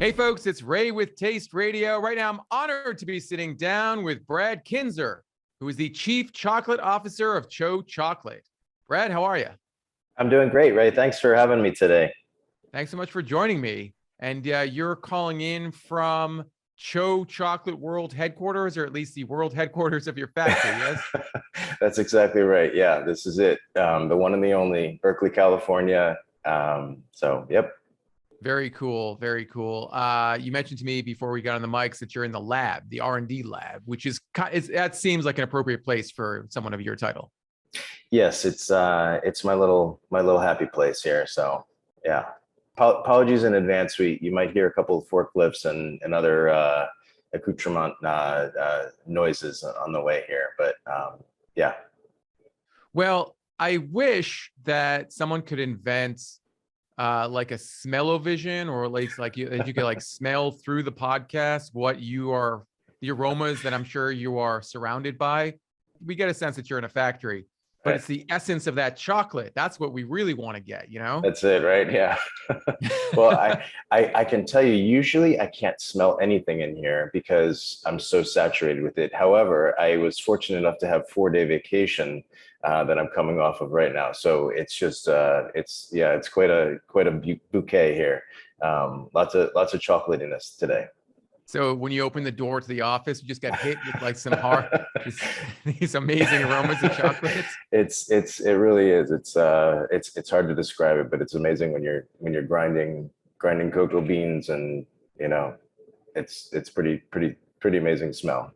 Hey folks, it's Ray with Taste Radio. Right now, I'm honored to be sitting down with Brad Kintzer, who is the Chief Chocolate Officer of TCHO Chocolate. Brad, how are you? I'm doing great, Ray. Thanks for having me today. Thanks so much for joining me. And you're calling in from TCHO Chocolate World Headquarters, or at least the world headquarters of your factory, yes? That's exactly right. Yeah, this is it. The one and the only, Berkeley, California. Yep. Very cool. Very cool. You mentioned to me before we got on the mics that you're in the lab, the R&D lab, which is that seems like an appropriate place for someone of your title. Yes, it's my little happy place here. So yeah, apologies in advance. You might hear a couple of forklifts and other accoutrement noises on the way here, but yeah. Well, I wish that someone could invent like a smell-o-vision, or at least like you could like smell through the podcast what the aromas that I'm sure you are surrounded by. We get a sense that you're in a factory, but right. It's the essence of that chocolate. That's what we really want to get, you know? That's it, right? Yeah. Well, I can tell you, usually I can't smell anything in here because I'm so saturated with it. However, I was fortunate enough to have 4-day vacation that I'm coming off of right now. So it's just, it's quite a bouquet here. Lots of chocolatiness today. So when you open the door to the office, you just got hit with like some these amazing aromas of chocolates. It really is. It's hard to describe it, but it's amazing when you're grinding cocoa beans, and you know, it's pretty amazing smell.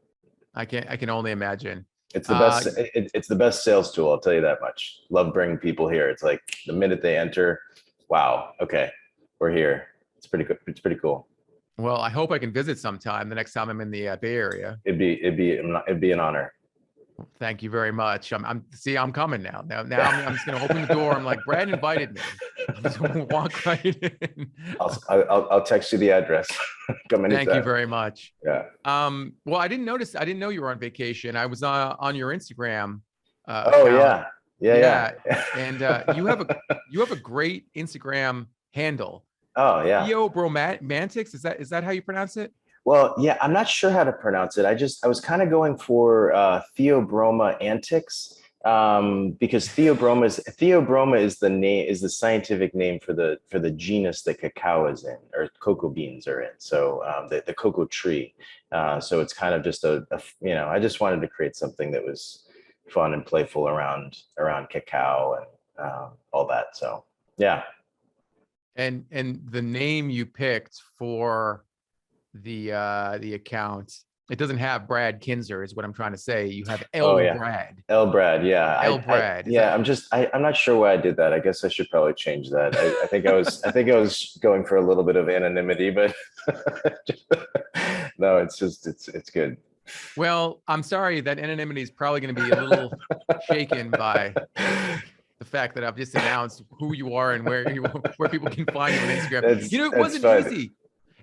I can only imagine. It's the best. It's the best sales tool. I'll tell you that much. Love bringing people here. It's like the minute they enter, wow, okay, we're here. It's pretty good. It's pretty cool. Well, I hope I can visit sometime the next time I'm in the Bay Area. It'd be an honor. Thank you very much. I'm coming now. Now I'm just gonna open the door. I'm like, Brad invited me. I'm just gonna walk right in. I'll text you the address. Come anytime. Thank you very much. Yeah. Well, I didn't know you were on vacation. I was on your Instagram. Oh account. Yeah. And you have a great Instagram handle. Oh yeah. Theobromantics, is that how you pronounce it? Well, yeah, I'm not sure how to pronounce it. I was kind of going for Theobroma Antics, because Theobroma is the scientific name for the genus that cacao is in, or cocoa beans are in. So the cocoa tree. So it's kind of just I just wanted to create something that was fun and playful around cacao and all that. So yeah. And the name you picked for the account, it doesn't have Brad Kintzer, is what I'm trying to say. You have Brad. Brad, yeah. Brad. I'm not sure why I did that. I guess I should probably change that. I think I was going for a little bit of anonymity, but no, it's good. Well, I'm sorry, that anonymity is probably going to be a little shaken by the fact that I've just announced who you are and where people can find you on Instagram. It wasn't easy.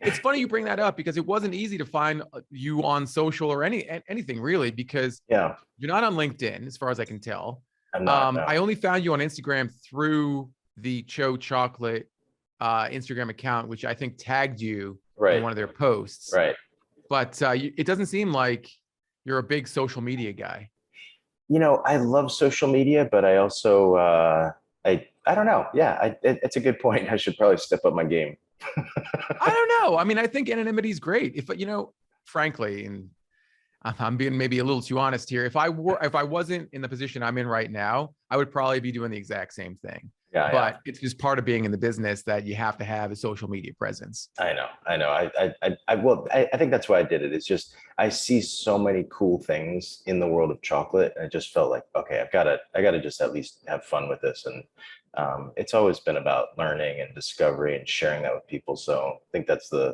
It's funny you bring that up, because it wasn't easy to find you on social or anything really, because you're not on LinkedIn, as far as I can tell. I'm not, no. I only found you on Instagram through the TCHO Chocolate Instagram account, which I think tagged you in one of their posts. Right. But it doesn't seem like you're a big social media guy. You know, I love social media, but I also, I don't know. Yeah, it's a good point. I should probably step up my game. I don't know. I mean, I think anonymity is great. If, frankly, and I'm being maybe a little too honest here, if I wasn't in the position I'm in right now, I would probably be doing the exact same thing. But it's just part of being in the business that you have to have a social media presence. I know. I think that's why I did it. It's just, I see so many cool things in the world of chocolate, and I just felt like, okay, I gotta just at least have fun with this. And it's always been about learning and discovery and sharing that with people. So I think that's kind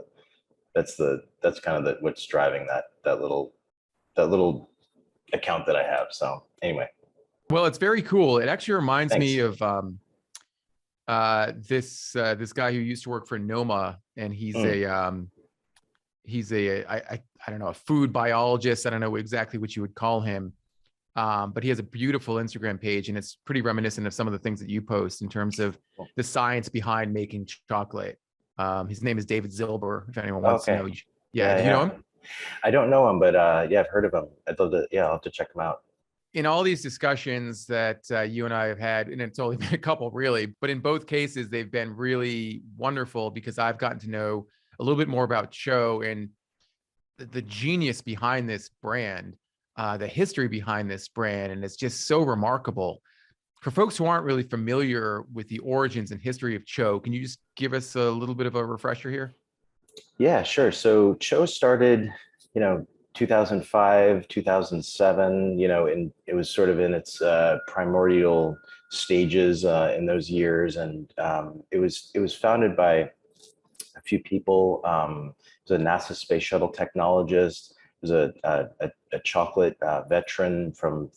of what's driving that little account that I have. So anyway. Well, it's very cool. It actually reminds me of this guy who used to work for Noma, and he's I don't know, a food biologist. I don't know exactly what you would call him. But he has a beautiful Instagram page, and it's pretty reminiscent of some of the things that you post in terms of the science behind making chocolate. His name is David Zilber, if anyone wants to Okay. know. Yeah, Yeah, do you know yeah. him? I don't know him, but yeah, I've heard of him. I'd love to. Yeah, I'll have to check him out. In all these discussions that you and I have had, and it's only been a couple really, but in both cases, they've been really wonderful because I've gotten to know a little bit more about Cho and the genius behind this brand, the history behind this brand. And it's just so remarkable. For folks who aren't really familiar with the origins and history of Cho, can you just give us a little bit of a refresher here? Yeah, sure. So Cho started, 2005, 2007, and it was sort of in its primordial stages in those years. And it was founded by a few people. It was a NASA space shuttle technologist. It was a chocolate veteran from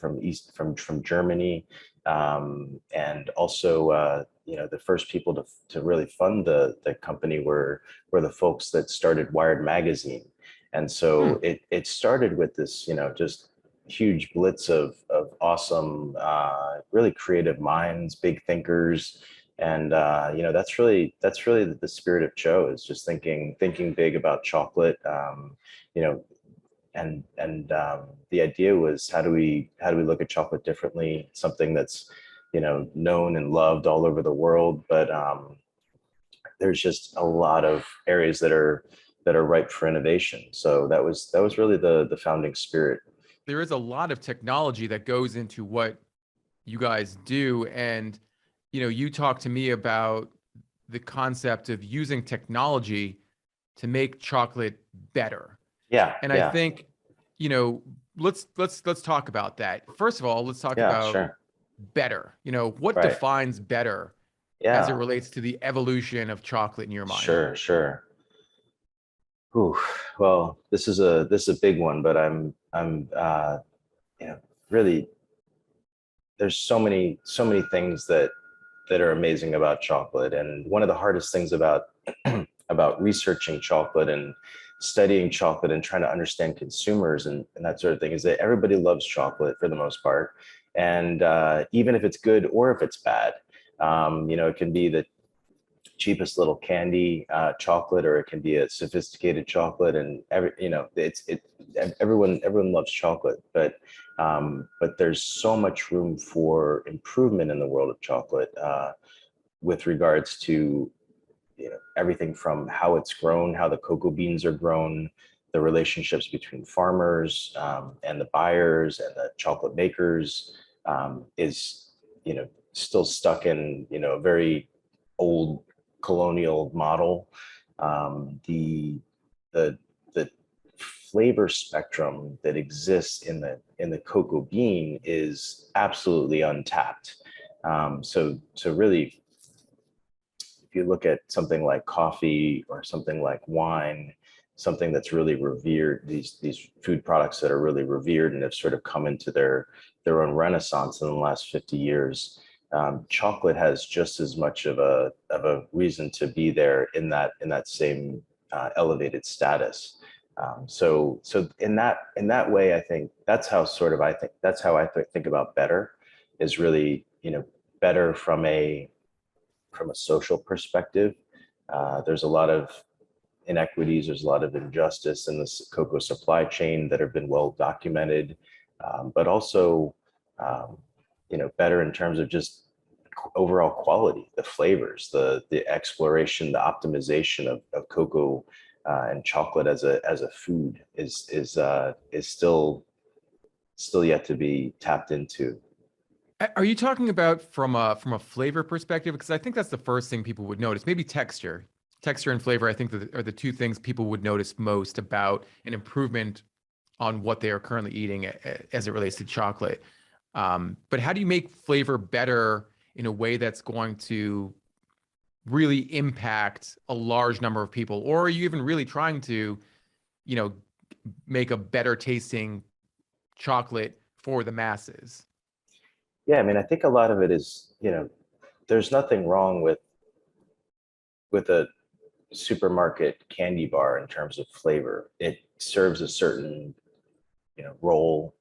Germany, and also the first people to really fund the company were the folks that started Wired magazine, and so Hmm. it started with this just huge blitz of awesome, really creative minds, big thinkers, and that's really the spirit of Cho, is just thinking big about chocolate. You know, and the idea was, how do we look at chocolate differently? Something that's known and loved all over the world, but there's just a lot of areas that are ripe for innovation. So that was really the founding spirit. There is a lot of technology that goes into what you guys do. And, you talk to me about the concept of using technology to make chocolate better. Yeah, And I yeah, think, you know, let's talk about that. First of all, let's talk yeah, about sure. better. What Right. defines better as it Yeah, relates to the evolution of chocolate in your mind? sure, sure. Ooh, well, this is a big one, but I'm you know really, there's so many things that are amazing about chocolate, and one of the hardest things about about researching chocolate and studying chocolate and trying to understand consumers and that sort of thing is that everybody loves chocolate for the most part, and even if it's good or if it's bad, it can be the cheapest little candy chocolate, or it can be a sophisticated chocolate, and everyone loves chocolate, but there's so much room for improvement in the world of chocolate, with regards to everything from how it's grown, how the cocoa beans are grown, the relationships between farmers, and the buyers and the chocolate makers, is still stuck in a very old colonial model. The the the flavor spectrum that exists in the cocoa bean is absolutely untapped. So really, if you look at something like coffee or something like wine, something that's really revered, these food products that are really revered and have sort of come into their own renaissance in the last 50 years, chocolate has just as much of a reason to be there in that same elevated status. So in that way, I think that's how I think about better, is really better from a social perspective. There's a lot of inequities, there's a lot of injustice in this cocoa supply chain that have been well documented, but also, um, better in terms of just overall quality, the flavors, the exploration, the optimization of cocoa and chocolate as a food is still yet to be tapped into. Are you talking about from a flavor perspective? Because I think that's the first thing people would notice. Maybe texture. Texture and flavor, I think, are the two things people would notice most about an improvement on what they are currently eating as it relates to chocolate. But how do you make flavor better in a way that's going to really impact a large number of people? Or are you even really trying to, you know, make a better tasting chocolate for the masses? Yeah, I mean, I think a lot of it is, there's nothing wrong with a supermarket candy bar in terms of flavor. It serves a certain, role.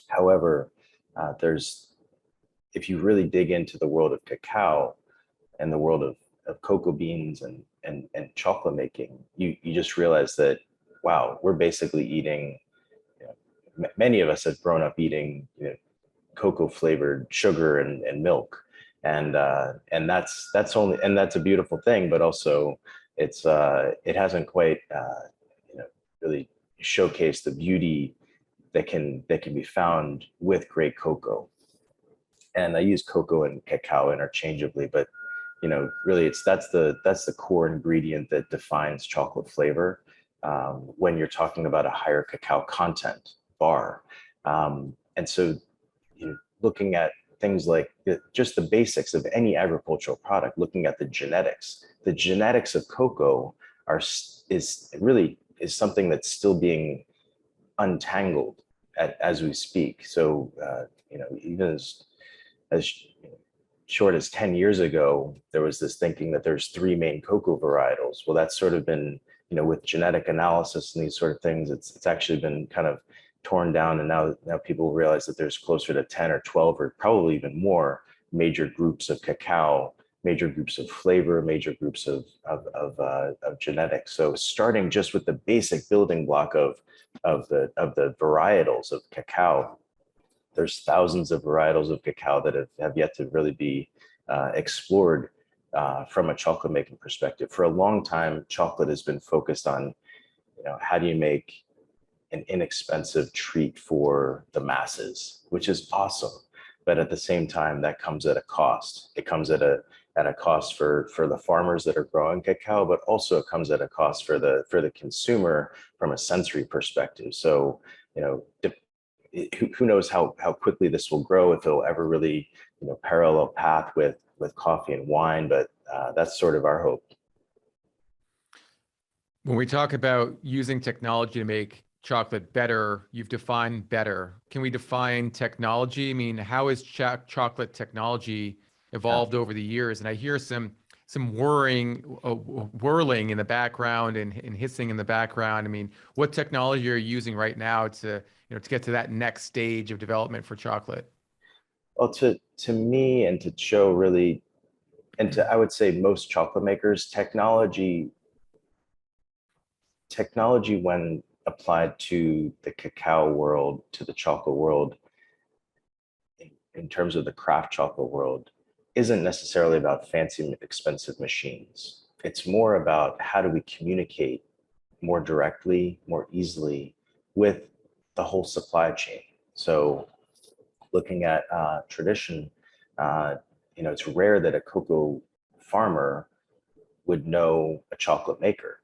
However, there's if you really dig into the world of cacao and the world of cocoa beans and chocolate making, you just realize that, wow, we're basically eating, you know, many of us have grown up eating, you know, cocoa flavored sugar and milk, and that's a beautiful thing, but also it hasn't quite you know, really showcased the beauty that can be found with great cocoa. And I use cocoa and cacao interchangeably, but you know, really, that's the core ingredient that defines chocolate flavor when you're talking about a higher cacao content bar. And so, you know, looking at things like just the basics of any agricultural product, looking at the genetics of cocoa is something that's still being untangled as we speak. So, you know, even as short as 10 years ago, there was this thinking that there's three main cocoa varietals. Well, that's sort of been, you know, with genetic analysis and these sort of things, it's actually been kind of torn down. And now people realize that there's closer to 10 or 12 or probably even more major groups of cacao, major groups of flavor, major groups of genetics. So starting just with the basic building block of the varietals of cacao, there's thousands of varietals of cacao that have yet to really be explored from a chocolate making perspective. For a long time, chocolate has been focused on, you know, how do you make an inexpensive treat for the masses, which is awesome. But at the same time, that comes at a cost. It comes at a cost for the farmers that are growing cacao, but also it comes at a cost for the consumer from a sensory perspective. So, you know, who knows how quickly this will grow, if it'll ever really, you know, parallel path with coffee and wine, but that's sort of our hope. When we talk about using technology to make chocolate better, you've defined better. Can we define technology? I mean, how has chocolate technology evolved over the years? And I hear some whirling in the background and hissing in the background. I mean, what technology are you using right now to, you know, to get to that next stage of development for chocolate? Well, to me and to Joe, really, and to, I would say, most chocolate makers, technology when applied to the cacao world, to the chocolate world, in terms of the craft chocolate world, isn't necessarily about fancy, expensive machines. It's more about how do we communicate more directly, more easily with the whole supply chain. So, looking at tradition, you know, it's rare that a cocoa farmer would know a chocolate maker,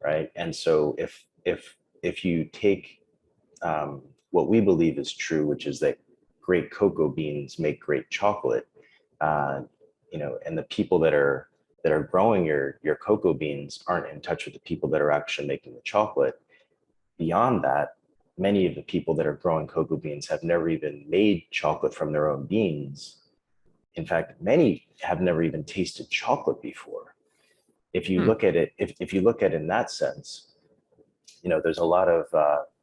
right? And so, if you take what we believe is true, which is that great cocoa beans make great chocolate, uh, you know, and the people that are growing your cocoa beans aren't in touch with the people that are actually making the chocolate. Beyond that, many of the people that are growing cocoa beans have never even made chocolate from their own beans. In fact, many have never even tasted chocolate before. If you Hmm. look at it, if you look at it in that sense, you know, there's a lot of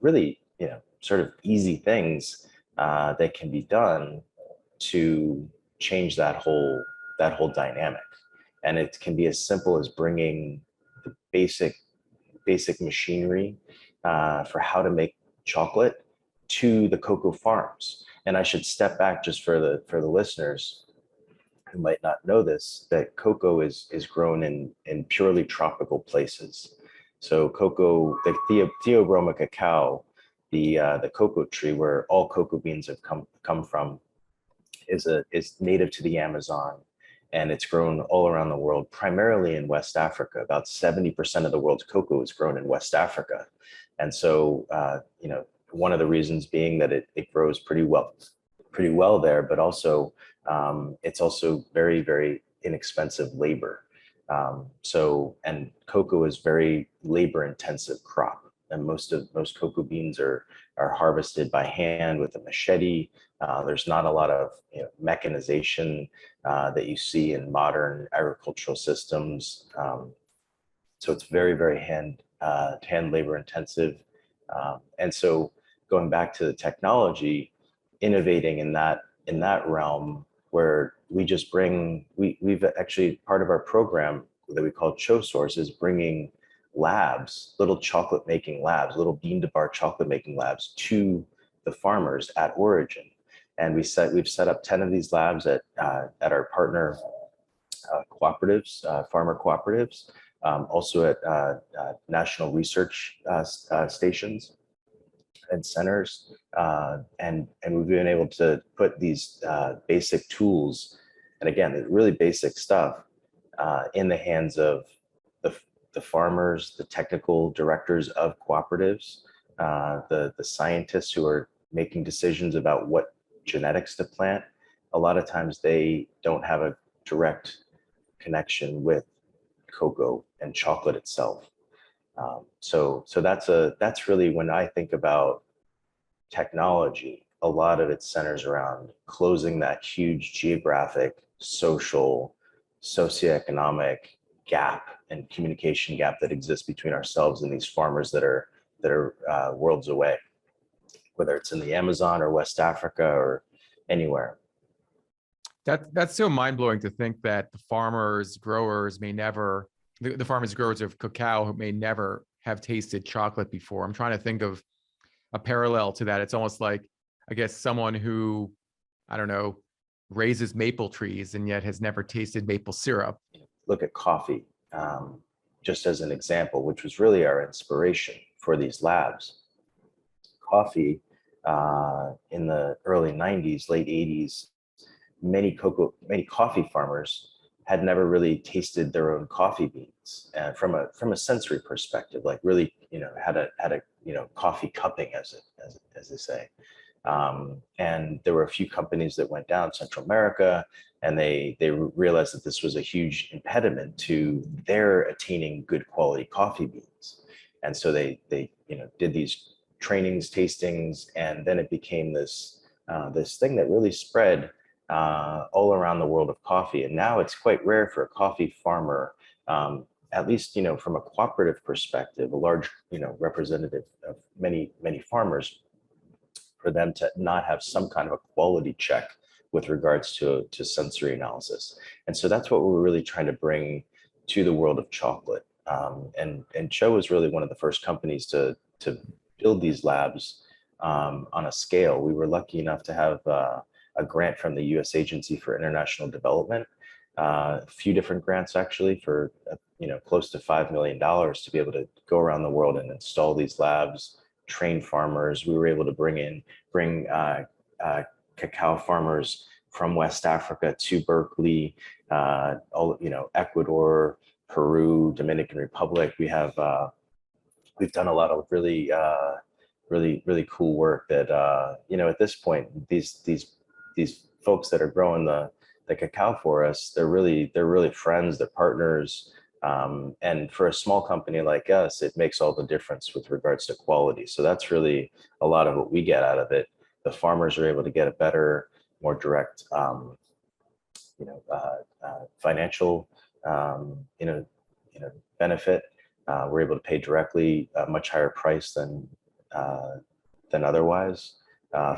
really, you know, sort of easy things that can be done to change that whole dynamic. And it can be as simple as bringing the basic machinery for how to make chocolate to the cocoa farms. And I should step back just for the listeners who might not know this, that cocoa is grown in purely tropical places. So cocoa, the Theobroma cacao, the cocoa tree where all cocoa beans have come from, is native to the Amazon, and it's grown all around the world, primarily in West Africa. About 70% of the world's cocoa is grown in West Africa. And so, you know, one of the reasons being that it grows pretty well there, but also it's also very, very inexpensive labor. And cocoa is very labor intensive crop. And most cocoa beans are harvested by hand with a machete. There's not a lot of, you know, mechanization that you see in modern agricultural systems. So it's very, very hand labor intensive. And so going back to the technology, innovating in that realm where we just we've actually, part of our program that we call CHO Source is bringing labs, little chocolate making labs, little bean to bar chocolate making labs to the farmers at origin. And we've set up 10 of these labs at our partner cooperatives, farmer cooperatives, also at national research stations and centers, and we've been able to put these basic tools, and again, really basic stuff, in the hands of the farmers, the technical directors of cooperatives, the scientists who are making decisions about what genetics to plant. A lot of times they don't have a direct connection with cocoa and chocolate itself. So that's really, when I think about technology, a lot of it centers around closing that huge geographic, social, socioeconomic gap and communication gap that exists between ourselves and these farmers that are worlds away, whether it's in the Amazon or West Africa or anywhere. That's so mind-blowing to think that the farmers growers of cacao may never have tasted chocolate before. I'm trying to think of a parallel to that. It's almost like, I guess, someone who, I don't know, raises maple trees and yet has never tasted maple syrup. Look at coffee, just as an example, which was really our inspiration for these labs. Coffee, in the early 90s, late 80s, many coffee farmers had never really tasted their own coffee beans, and from a sensory perspective, like really, had a coffee cupping, as they say. And there were a few companies that went down Central America, and they realized that this was a huge impediment to their attaining good quality coffee beans. And so they did these trainings, tastings, and then it became this thing that really spread all around the world of coffee. And now it's quite rare for a coffee farmer, at least, from a cooperative perspective, a large, representative of many farmers, for them to not have some kind of a quality check with regards to sensory analysis. And so that's what we're really trying to bring to the world of chocolate. And CHO was really one of the first companies to build these labs on a scale. We were lucky enough to have a grant from the U.S. Agency for International Development, a few different grants actually, for close to $5 million, to be able to go around the world and install these labs, train farmers. We were able to bring cacao farmers from West Africa to Berkeley, Ecuador, Peru, Dominican Republic. We've done a lot of really cool work that at this point, these folks that are growing the cacao for us, they're really friends, they're partners. And for a small company like us, it makes all the difference with regards to quality. So that's really a lot of what we get out of it. The farmers are able to get a better, more direct, financial, benefit. We're able to pay directly a much higher price than otherwise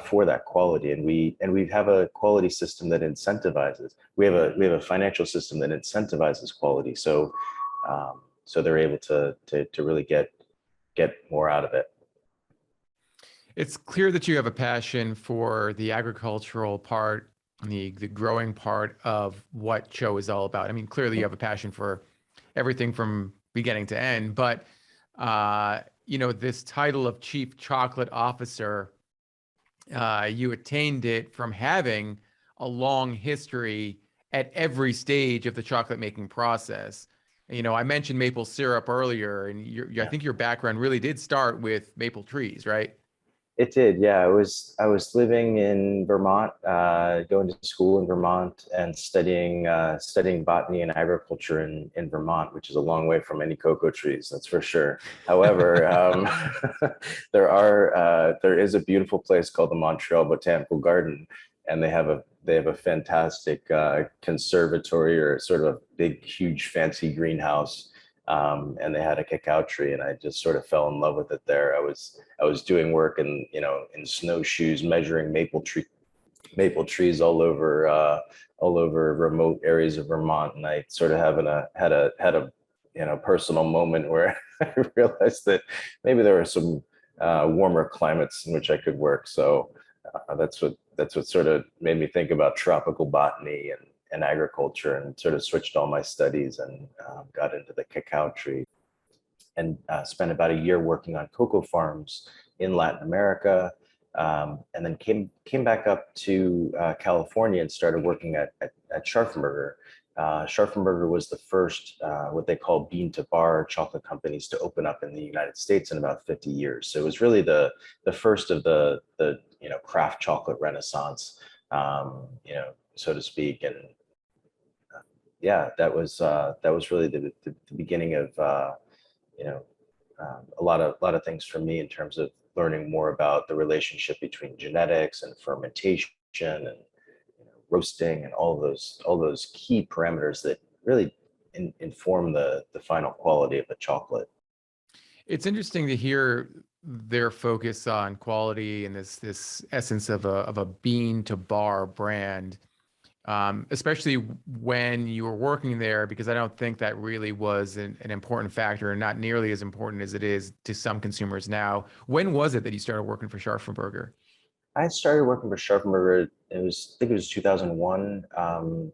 for that quality. And we have a quality system that incentivizes. We have a financial system that incentivizes quality. So they're able to really get more out of it. It's clear that you have a passion for the agricultural part, the growing part of what CHO is all about. I mean, clearly you have a passion for everything from beginning to end, but this title of Chief Chocolate Officer, you attained it from having a long history at every stage of the chocolate making process. I mentioned maple syrup earlier, and I think your background really did start with maple trees, right? It did, yeah. I was living in Vermont, going to school in Vermont, and studying botany and agriculture in Vermont, which is a long way from any cocoa trees, that's for sure. However, there is a beautiful place called the Montreal Botanical Garden, and they have a fantastic conservatory, or sort of a big, huge, fancy greenhouse. And they had a cacao tree, and I just sort of fell in love with it there. I was doing work in snowshoes, measuring maple tree maple trees all over remote areas of Vermont, and I sort of had a personal moment where I realized that maybe there were some warmer climates in which I could work. So that's what sort of made me think about tropical botany and agriculture, and sort of switched all my studies and got into the cacao tree, and spent about a year working on cocoa farms in Latin America, and then came back up to California and started working at Scharfenberger. Scharfenberger was the first what they call bean to bar chocolate companies to open up in the United States in about 50 years. So it was really the first of the craft chocolate renaissance, so to speak. And yeah, that was really the beginning of a lot of things for me in terms of learning more about the relationship between genetics and fermentation and roasting and all those key parameters that really inform the final quality of the chocolate. It's interesting to hear their focus on quality and this essence of a bean to bar brand, especially when you were working there, because I don't think that really was an important factor, and not nearly as important as it is to some consumers now. When was it that you started working for Scharfenberger? I started working for Scharfenberger. I think it was 2001.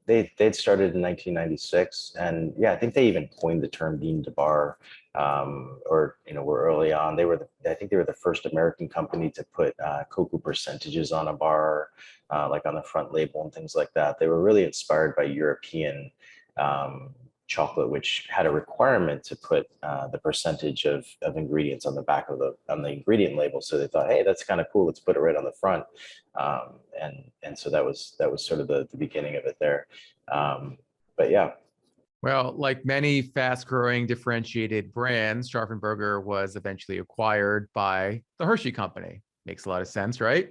They'd started in 1996, and yeah, I think they even coined the term bean to bar, or were early on. I think they were the first American company to put cocoa percentages on a bar, like on the front label and things like that. They were really inspired by European chocolate, which had a requirement to put the percentage of ingredients on the back of the ingredient label. So they thought, hey, that's kind of cool. Let's put it right on the front. And so that was sort of the beginning of it there. But yeah. Well, like many fast-growing differentiated brands, Scharfenberger was eventually acquired by the Hershey Company. Makes a lot of sense, right?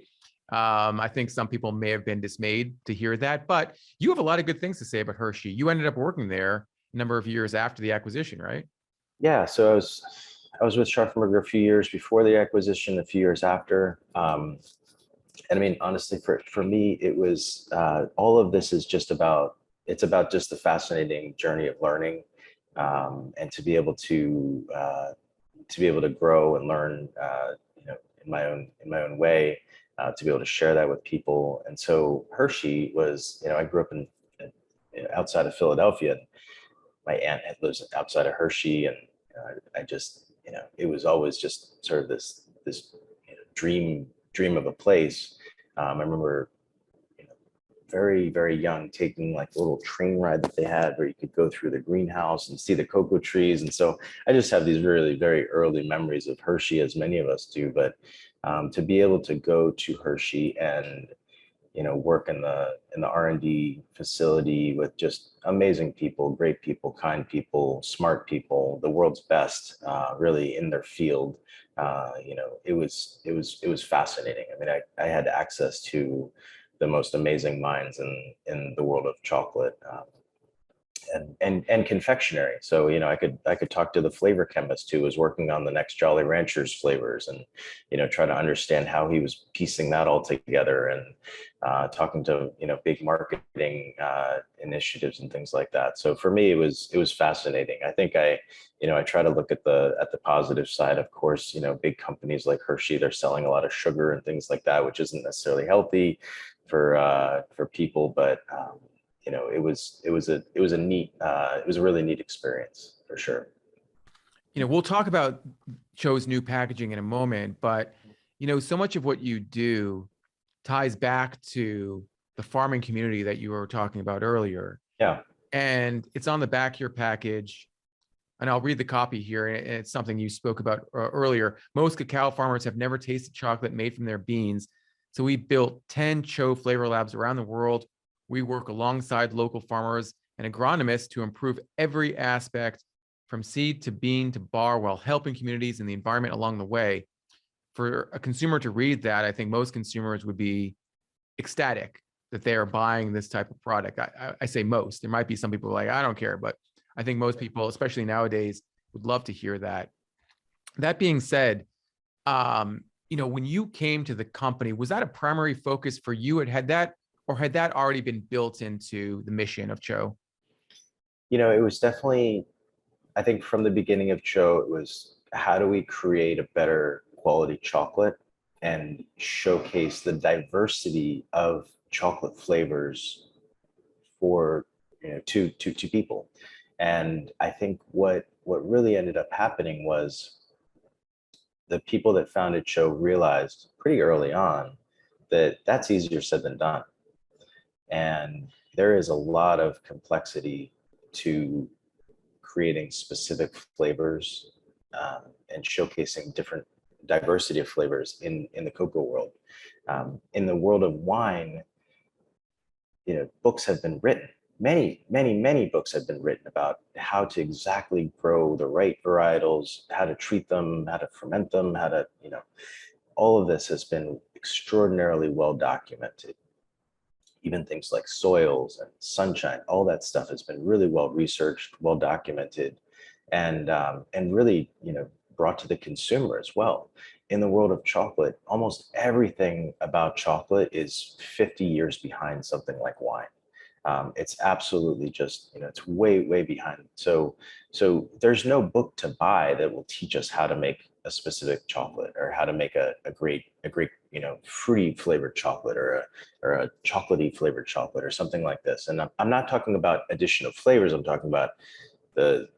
I think some people may have been dismayed to hear that, but you have a lot of good things to say about Hershey. You ended up working there a number of years after the acquisition, right? Yeah. So I was with Scharfenberger a few years before the acquisition, a few years after. And I mean, honestly, for me, it was all of this is just about just the fascinating journey of learning, and to be able to grow and learn, in my own way, to be able to share that with people. And so Hershey was, I grew up outside of Philadelphia. And my aunt had lives outside of Hershey, and I just, it was always just sort of this dream of a place. I remember very, very young, taking like a little train ride that they had where you could go through the greenhouse and see the cocoa trees. And so I just have these really very early memories of Hershey, as many of us do. But to be able to go to Hershey and work in the R&D facility with just amazing people, great people, kind people, smart people, the world's best, really in their field. It was fascinating. I mean, I had access to the most amazing minds in the world of chocolate, and confectionery. So I could talk to the flavor chemist who was working on the next Jolly Ranchers flavors, and try to understand how he was piecing that all together, and talking to big marketing initiatives and things like that. So for me, it was fascinating. I think I try to look at the positive side. Of course, big companies like Hershey, they're selling a lot of sugar and things like that, which isn't necessarily healthy for people, but it was a really neat experience for sure. We'll talk about CHO's new packaging in a moment, but so much of what you do ties back to the farming community that you were talking about earlier. Yeah. And it's on the back of your package. And I'll read the copy here. And it's something you spoke about earlier. Most cacao farmers have never tasted chocolate made from their beans. So we built 10 CHO flavor labs around the world. We work alongside local farmers and agronomists to improve every aspect from seed to bean to bar, while helping communities and the environment along the way. For a consumer to read that, I think most consumers would be ecstatic that they are buying this type of product. I say most. There might be some people like, I don't care, but I think most people, especially nowadays, would love to hear that. That being said, when you came to the company, was that a primary focus for you? Had that already been built into the mission of CHO? It was definitely, I think from the beginning of CHO, it was how do we create a better quality chocolate and showcase the diversity of chocolate flavors for to people. And I think what really ended up happening was the people that founded CHO realized pretty early on that that's easier said than done. And there is a lot of complexity to creating specific flavors, and showcasing different diversity of flavors in the cocoa world. In the world of wine, books have been written. Many books have been written about how to exactly grow the right varietals, how to treat them, how to ferment them, how to, all of this has been extraordinarily well documented. Even things like soils and sunshine, all that stuff has been really well researched, well documented, and really, brought to the consumer as well. In the world of chocolate, almost everything about chocolate is 50 years behind something like wine. It's absolutely just, it's way behind. So there's no book to buy that will teach us how to make a specific chocolate, or how to make a great, fruity flavored chocolate, or a chocolatey flavored chocolate, or something like this. And I'm not talking about addition of flavors. I'm talking about the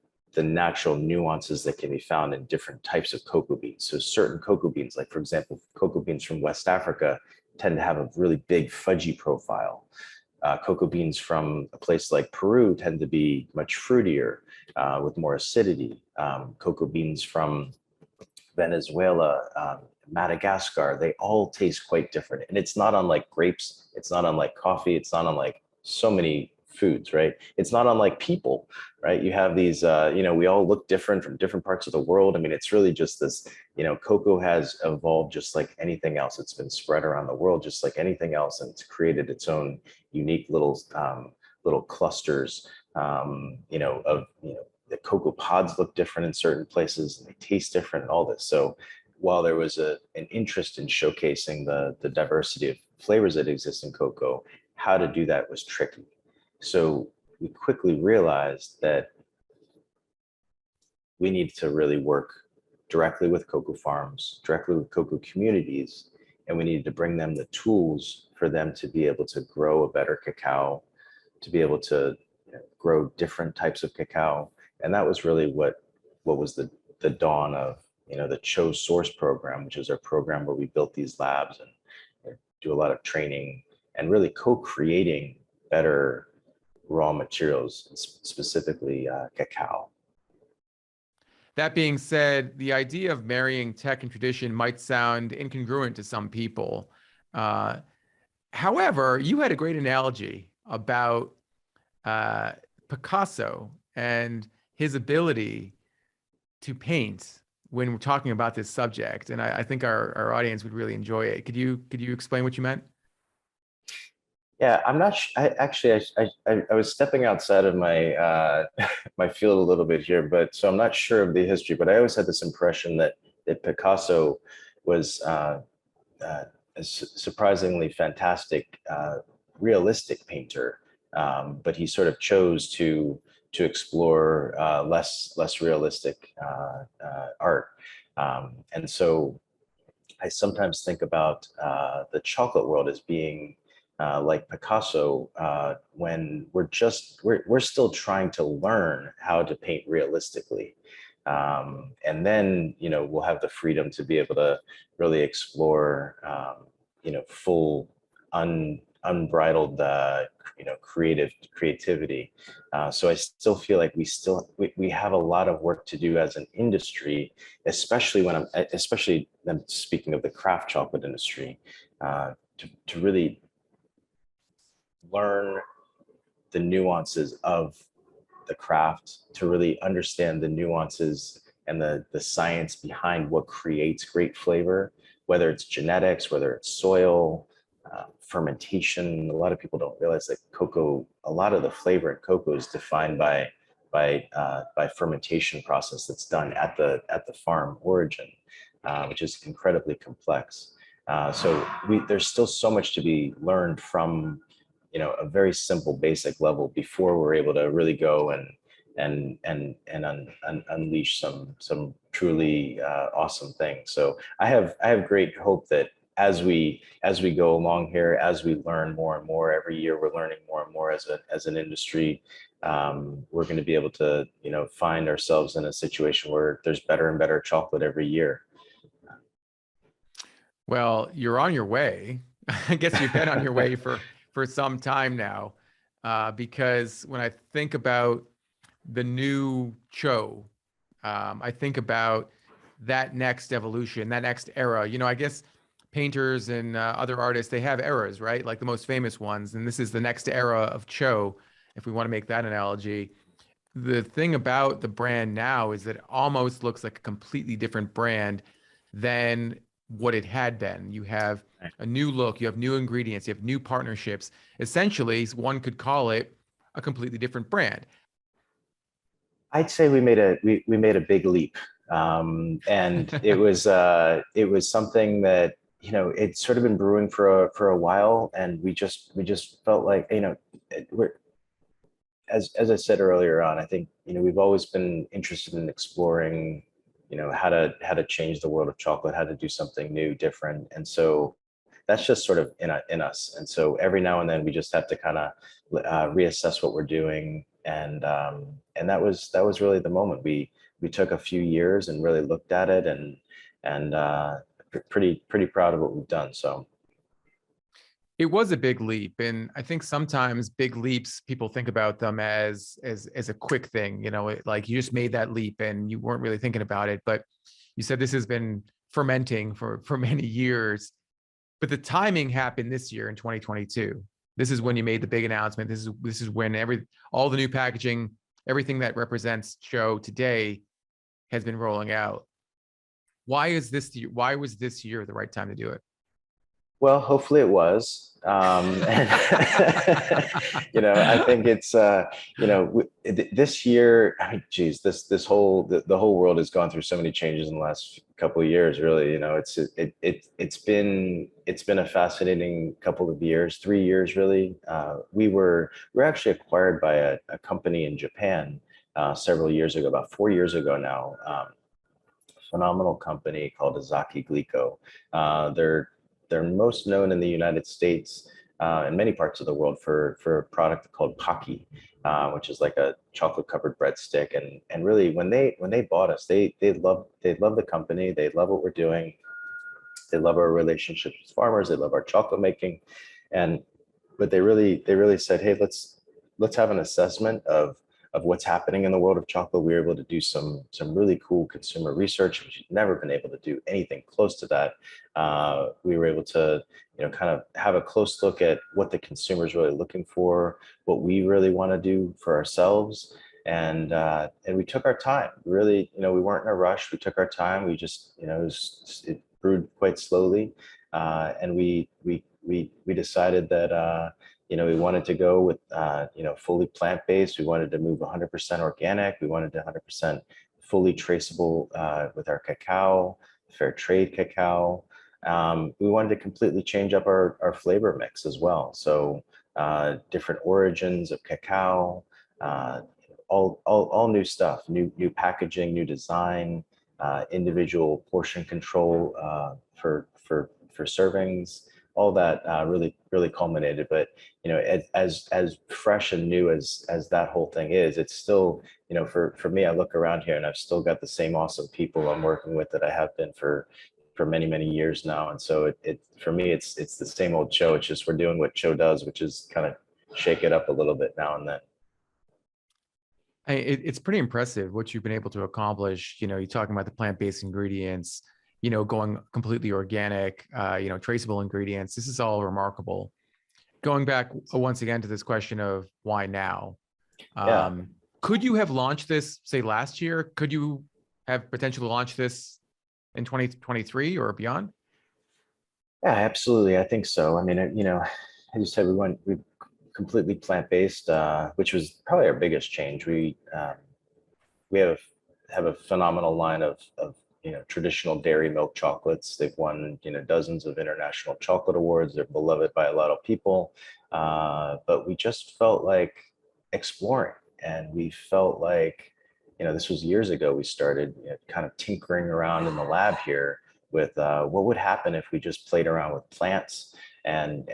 natural nuances that can be found in different types of cocoa beans. So certain cocoa beans, like for example, cocoa beans from West Africa, tend to have a really big fudgy profile. Cocoa beans from a place like Peru tend to be much fruitier, with more acidity. Cocoa beans from Venezuela, Madagascar, they all taste quite different. And it's not unlike grapes. It's not unlike coffee. It's not unlike so many foods, right? It's not unlike people, right? You have these, we all look different from different parts of the world. I mean, it's really just this, cocoa has evolved just like anything else. It's been spread around the world just like anything else, and it's created its own unique little clusters, the cocoa pods look different in certain places, and they taste different, and all this. So while there was an interest in showcasing the diversity of flavors that exist in cocoa, how to do that was tricky. So we quickly realized that we need to really work directly with cocoa farms, directly with cocoa communities, and we needed to bring them the tools for them to be able to grow a better cacao, to be able to grow different types of cacao. And that was really what was the dawn of the CHO Source program, which is our program where we built these labs and do a lot of training and really co-creating better raw materials, specifically cacao. That being said, the idea of marrying tech and tradition might sound incongruent to some people. However, you had a great analogy about Picasso and his ability to paint when we're talking about this subject, and I think our audience would really enjoy it. Could you explain what you meant? Yeah, I'm not. I was stepping outside of my my field a little bit here, but so I'm not sure of the history. But I always had this impression that Picasso was a surprisingly fantastic, realistic painter, but he sort of chose to explore less realistic art, and so I sometimes think about the chocolate world as being like Picasso, when we're still trying to learn how to paint realistically. And then, we'll have the freedom to be able to really explore, full, unbridled, creativity. So I still feel like we have a lot of work to do as an industry, especially I'm speaking of the craft chocolate industry, to really learn the nuances of the craft, to really understand the nuances and the science behind what creates great flavor, whether it's genetics, whether it's soil, fermentation. A lot of people don't realize that a lot of the flavor in cocoa is defined by fermentation process that's done at the farm origin. which is incredibly complex. So there's still so much to be learned from, a very simple, basic level before we're able to really go and unleash some truly awesome things. So I have great hope that as we go along here, as we learn more and more every year, we're learning more and more as an industry. We're going to be able to find ourselves in a situation where there's better and better chocolate every year. Well, you're on your way. I guess you've been on your way for some time now, because when I think about the new CHO, I think about that next evolution, that next era. I guess painters and other artists, they have eras, right? Like the most famous ones. And this is the next era of CHO, if we want to make that analogy. The thing about the brand now is that it almost looks like a completely different brand than what it had been. You have a new look, you have new ingredients, you have new partnerships. Essentially, one could call it a completely different brand. I'd say we made a big leap, and it was something that it's sort of been brewing for a while, and we just felt like we're, as I said earlier on, I think we've always been interested in exploring how to change the world of chocolate, how to do something new, different, and so that's just sort of in us. And so every now and then we just have to kind of reassess what we're doing, and that was really the moment. We took a few years and really looked at it, and pretty proud of what we've done. So it was a big leap, and I think sometimes big leaps, people think about them as a quick thing. Like you just made that leap and you weren't really thinking about it. But you said this has been fermenting for many years. But the timing happened this year in 2022. This is when you made the big announcement. This is when all the new packaging, everything that represents CHO today has been rolling out. Why was this year the right time to do it? well, hopefully it was. And I think it's this year. I mean, geez, the whole world has gone through so many changes in the last couple of years. Really, it's been a fascinating couple of years, 3 years really. We're actually acquired by a company in Japan several years ago, about 4 years ago now. Phenomenal company called Azaki Glico. They're most known in the United States and many parts of the world for a product called Pocky, which is like a chocolate covered breadstick. And really, when they bought us, they love the company. They love what we're doing. They love our relationships with farmers. They love our chocolate making, but they really said, hey, let's have an assessment of what's happening in the world of chocolate. We were able to do some really cool consumer research, which we've never been able to do anything close to that. We were able to, kind of have a close look at what the consumer is really looking for, what we really want to do for ourselves. And we took our time. Really, we weren't in a rush. We took our time. We just, it brewed quite slowly. And we decided that, we wanted to go with, fully plant-based. We wanted to move 100% organic. We wanted to 100% fully traceable with our cacao, fair trade cacao. We wanted to completely change up our flavor mix as well. So different origins of cacao, all new stuff, new packaging, new design, individual portion control for servings. All that really culminated. But as fresh and new as that whole thing is, it's still, for me, I look around here and I've still got the same awesome people I'm working with that I have been for many years now. And so it for me, it's the same old CHO. It's just we're doing what CHO does, which is kind of shake it up a little bit now and then. It's pretty impressive what you've been able to accomplish. You're talking about the plant-based ingredients, going completely organic, traceable ingredients. This is all remarkable. Going back once again to this question of why now? Yeah. Could you have launched this, say, last year? Could you have potentially launched this in 2023 or beyond? Yeah, absolutely. I think so. I mean, as you said, we completely plant-based, which was probably our biggest change. We have a phenomenal line of traditional dairy milk chocolates. They've won, dozens of international chocolate awards. They're beloved by a lot of people. But we just felt like exploring, and we felt like, this was years ago. We started kind of tinkering around in the lab here with what would happen if we just played around with plants and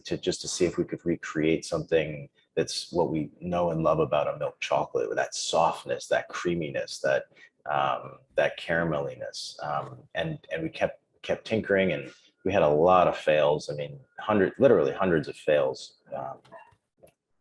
to see if we could recreate something that's what we know and love about a milk chocolate, with that softness, that creaminess, that carameliness. And we kept tinkering, and we had a lot of fails. I mean, literally hundreds of fails,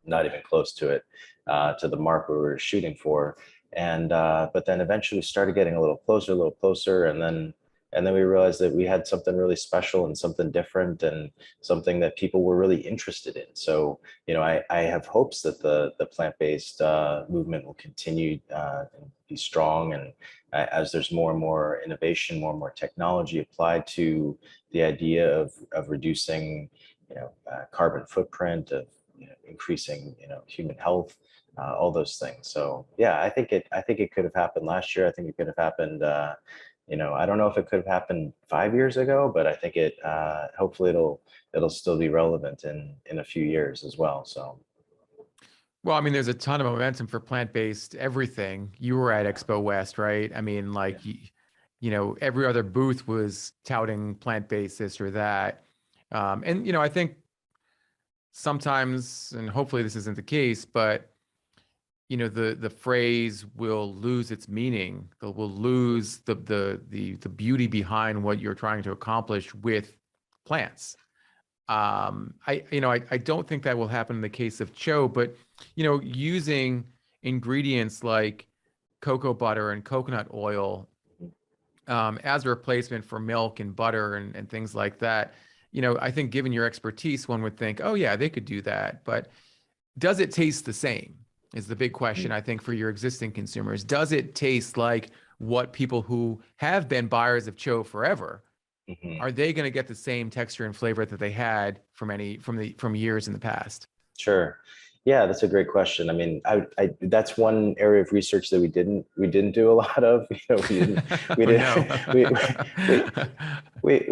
not even close to it, to the mark we were shooting for. And but then eventually we started getting a little closer, and then we realized that we had something really special and something different and something that people were really interested in. So, I have hopes that the plant-based movement will continue and be strong. And as there's more and more innovation, more and more technology applied to the idea of reducing, carbon footprint, of increasing, human health, all those things. So yeah, I think it could have happened last year. I think it could have happened. I don't know if it could have happened 5 years ago, but I think hopefully it'll still be relevant in a few years as well. So. Well, I mean, there's a ton of momentum for plant-based everything. You were at Expo West, right? I mean, like, every other booth was touting plant-based this or that. And, I think sometimes, and hopefully this isn't the case, but, the phrase will lose its meaning. It will lose the beauty behind what you're trying to accomplish with plants. I don't think that will happen in the case of CHO, but, using ingredients like cocoa butter and coconut oil as a replacement for milk and butter and things like that, I think given your expertise, one would think, oh yeah, they could do that. But does it taste the same is the big question, I think, for your existing consumers. Does it taste like what people who have been buyers of CHO forever, are they going to get the same texture and flavor that they had from years in the past? Sure. Yeah, that's a great question. I mean, that's one area of research that we didn't do a lot of. We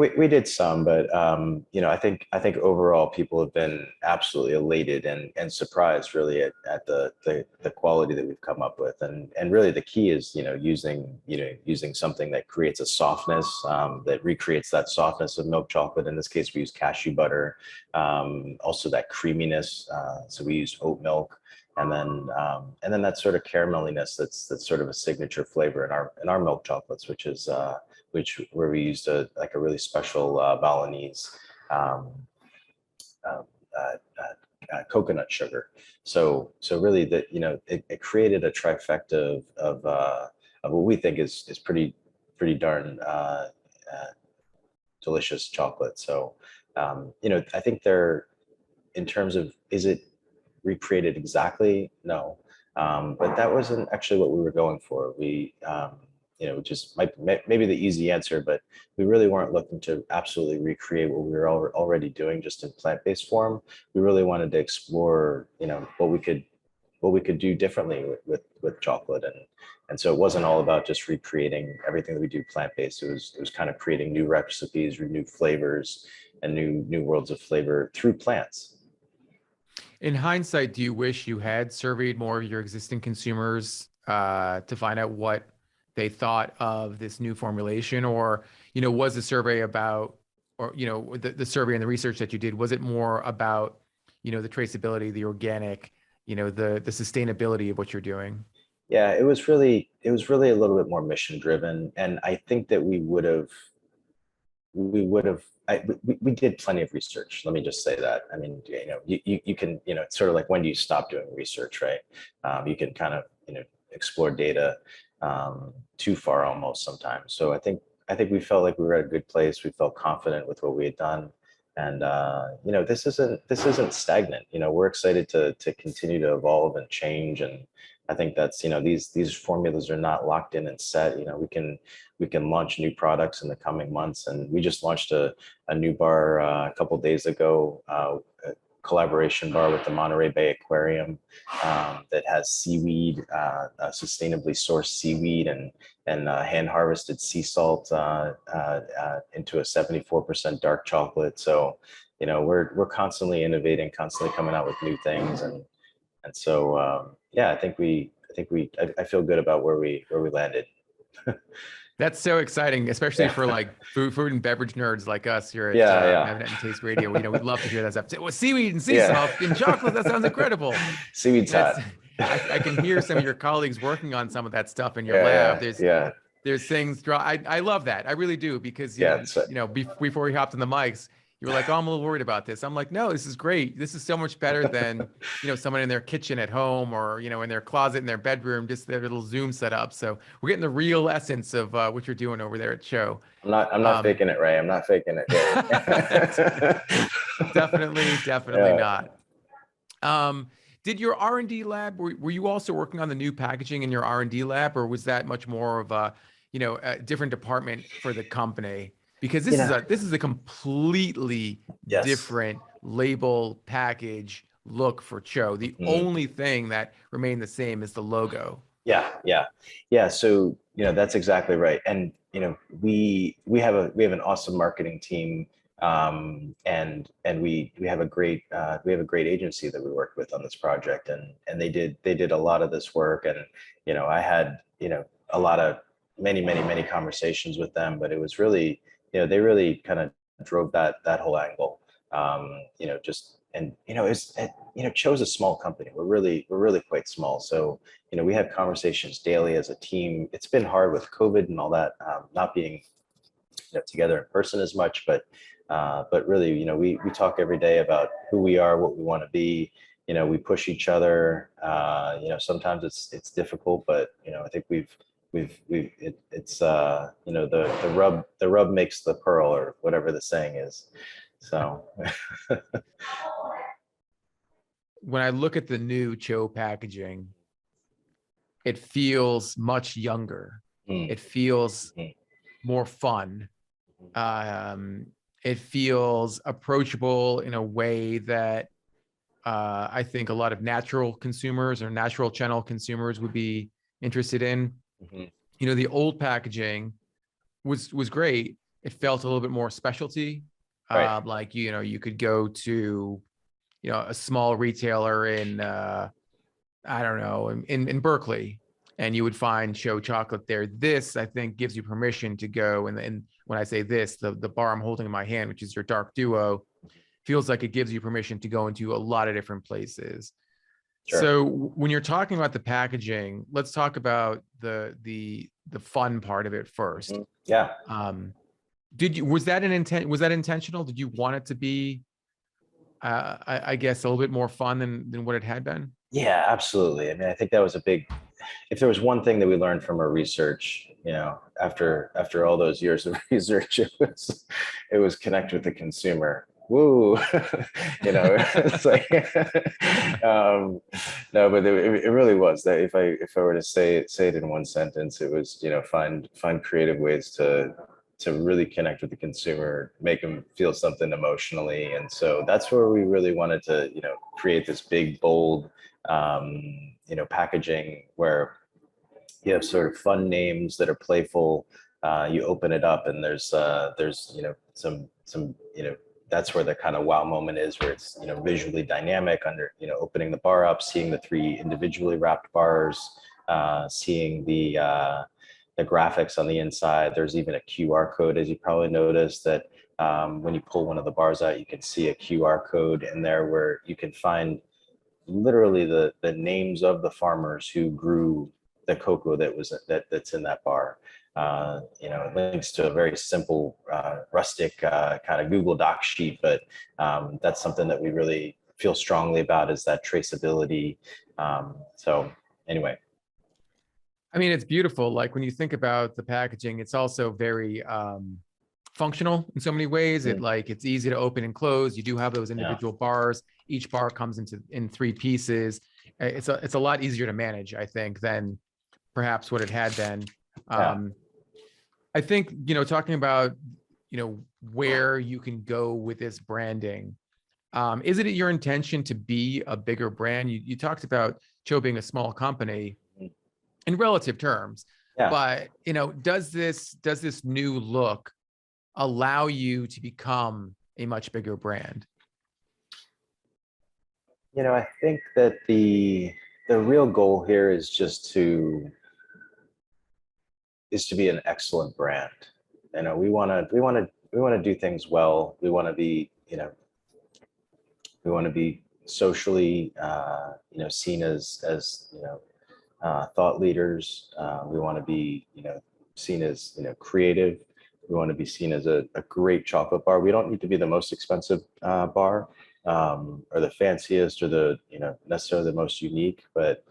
we did some, but I think overall people have been absolutely elated and surprised really at the quality that we've come up with, and really the key is using something that creates a softness, that recreates that softness of milk chocolate. In this case, we use cashew butter, also that creaminess. So we use oat milk, and then that sort of carameliness that's sort of a signature flavor in our milk chocolates, which is where we used a really special Balinese coconut sugar. So really that it created a trifecta of what we think is pretty darn delicious chocolate. So I think in terms of, is it recreated exactly? No, but that wasn't actually what we were going for. We just maybe the easy answer, but we really weren't looking to absolutely recreate what we were already doing just in plant-based form. We really wanted to explore what we could do differently with chocolate, and so it wasn't all about just recreating everything that we do plant-based. It was kind of creating new recipes, new flavors, and new worlds of flavor through plants. In hindsight, do you wish you had surveyed more of your existing consumers to find out what they thought of this new formulation? Or, was the survey about, or, the survey and the research that you did, was it more about, the traceability, the organic, the sustainability of what you're doing? Yeah, it was really a little bit more mission driven. And I think that we did plenty of research. Let me just say that. I mean, you can, it's sort of like, when do you stop doing research, right? You can kind of, explore data too far almost sometimes. So I think we felt like we were at a good place. We felt confident with what we had done. And, this isn't stagnant. We're excited to continue to evolve and change. And I think that's, these formulas are not locked in and set. We can launch new products in the coming months. And we just launched a new bar a couple of days ago collaboration bar with the Monterey Bay Aquarium that has seaweed, sustainably sourced seaweed and hand harvested sea salt into a 74% dark chocolate. So, we're constantly innovating, constantly coming out with new things, and so yeah, I feel good about where we landed. That's so exciting, especially for like food and beverage nerds like us here at Yeah. BevNet and Taste Radio. We'd love to hear that stuff. Well, seaweed and sea Yeah. salt in chocolate, that sounds incredible. Seaweed's That's hot. I can hear some of your colleagues working on some of that stuff in your lab. Yeah, yeah, There's things I love that. I really do, because yeah. before we hopped on the mics, you were like, "Oh, I'm a little worried about this." I'm like, "No, this is great. This is so much better than someone in their kitchen at home, or in their closet in their bedroom, just their little Zoom setup." So we're getting the real essence of what you're doing over there at Show. I'm not faking it, Ray. I'm not faking it. Definitely Yeah. not. Did your R&D lab, were you also working on the new packaging in your R&D lab, or was that much more of a different department for the company? Because this is a completely Yes. different label, package, look for Cho. The only thing that remained the same is the logo. Yeah. So that's exactly right. And we have an awesome marketing team, and we have a great agency that we worked with on this project, and they did a lot of this work, and I had a lot of many conversations with them, but it was really they really kind of drove that whole angle. Just and Cho's a small company. We're really quite small, so we have conversations daily as a team. It's been hard with COVID and all that, not being together in person as much, but really, we talk every day about who we are, what we want to be. We push each other. Sometimes it's difficult, but I think it's the rub makes the pearl, or whatever the saying is. So when I look at the new Cho packaging, it feels much younger. It feels more fun. It feels approachable in a way that I think a lot of natural consumers or natural channel consumers would be interested in. The old packaging was great. It felt a little bit more specialty. Right. Like, you could go to, a small retailer in, I don't know, in Berkeley, and you would find Cho Chocolate there. This, I think, gives you permission to go. And when I say this, the bar I'm holding in my hand, which is your Dark Duo, feels like it gives you permission to go into a lot of different places. Sure. So when you're talking about the packaging, let's talk about the fun part of it first. Yeah. Was that intentional? Did you want it to be, I guess, a little bit more fun than what it had been? Yeah, absolutely. I mean, I think that was if there was one thing that we learned from our research, after all those years of research, it was connect with the consumer. Woo. It's like, no, but it really was that if I were to say it in one sentence, it was, find creative ways to really connect with the consumer, make them feel something emotionally. And so that's where we really wanted to, create this big, bold, packaging where you have sort of fun names that are playful. You open it up and there's some that's where the kind of wow moment is, where it's visually dynamic, opening the bar up, seeing the 3 individually wrapped bars, seeing the graphics on the inside. There's even a QR code, as you probably noticed, that when you pull one of the bars out, you can see a QR code in there where you can find literally the names of the farmers who grew the cocoa that's in that bar. It links to a very simple, rustic kind of Google Doc sheet, but that's something that we really feel strongly about, is that traceability. So anyway. I mean, it's beautiful. Like, when you think about the packaging, it's also very functional in so many ways. It's easy to open and close. You do have those individual bars. Each bar comes in 3 pieces. It's a lot easier to manage, I think, than perhaps what it had been. I think, talking about, where you can go with this branding. Is it your intention to be a bigger brand? You talked about CHO being a small company in relative terms, Yeah. but does this new look allow you to become a much bigger brand? I think that the real goal here is just to be an excellent brand. We want to do things well. We want to be socially seen as thought leaders. We want to be seen as creative. We want to be seen as a great chocolate bar. We don't need to be the most expensive bar, or the fanciest, or the necessarily the most unique, but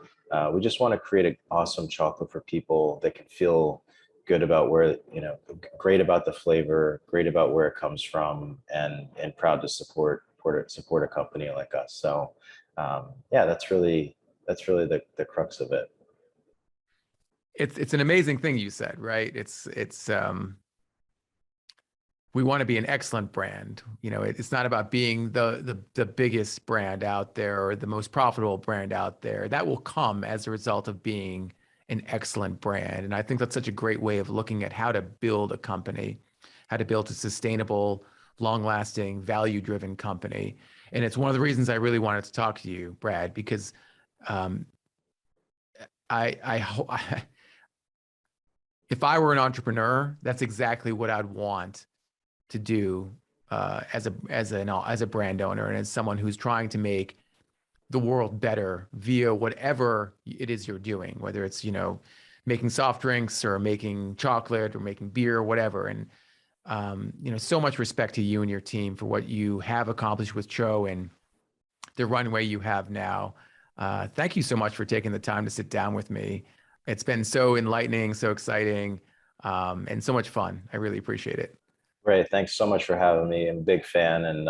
we just want to create an awesome chocolate for people that can feel good about where great about the flavor, great about where it comes from, and proud to support a company like us. So yeah, that's really the crux of it. It's an amazing thing you said, right? We want to be an excellent brand. It's not about being the biggest brand out there or the most profitable brand out there. That will come as a result of being an excellent brand. And I think that's such a great way of looking at how to build a company, how to build a sustainable, long-lasting, value-driven company. And it's one of the reasons I really wanted to talk to you, Brad, because if I were an entrepreneur, that's exactly what I'd want to do as a brand owner and as someone who's trying to make the world better via whatever it is you're doing, whether it's making soft drinks or making chocolate or making beer or whatever. And so much respect to you and your team for what you have accomplished with CHO and the runway you have now. Thank you so much for taking the time to sit down with me. It's been so enlightening, so exciting, and so much fun. I really appreciate it. Ray, thanks so much for having me. I'm a big fan, and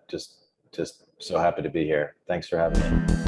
just so happy to be here. Thanks for having me.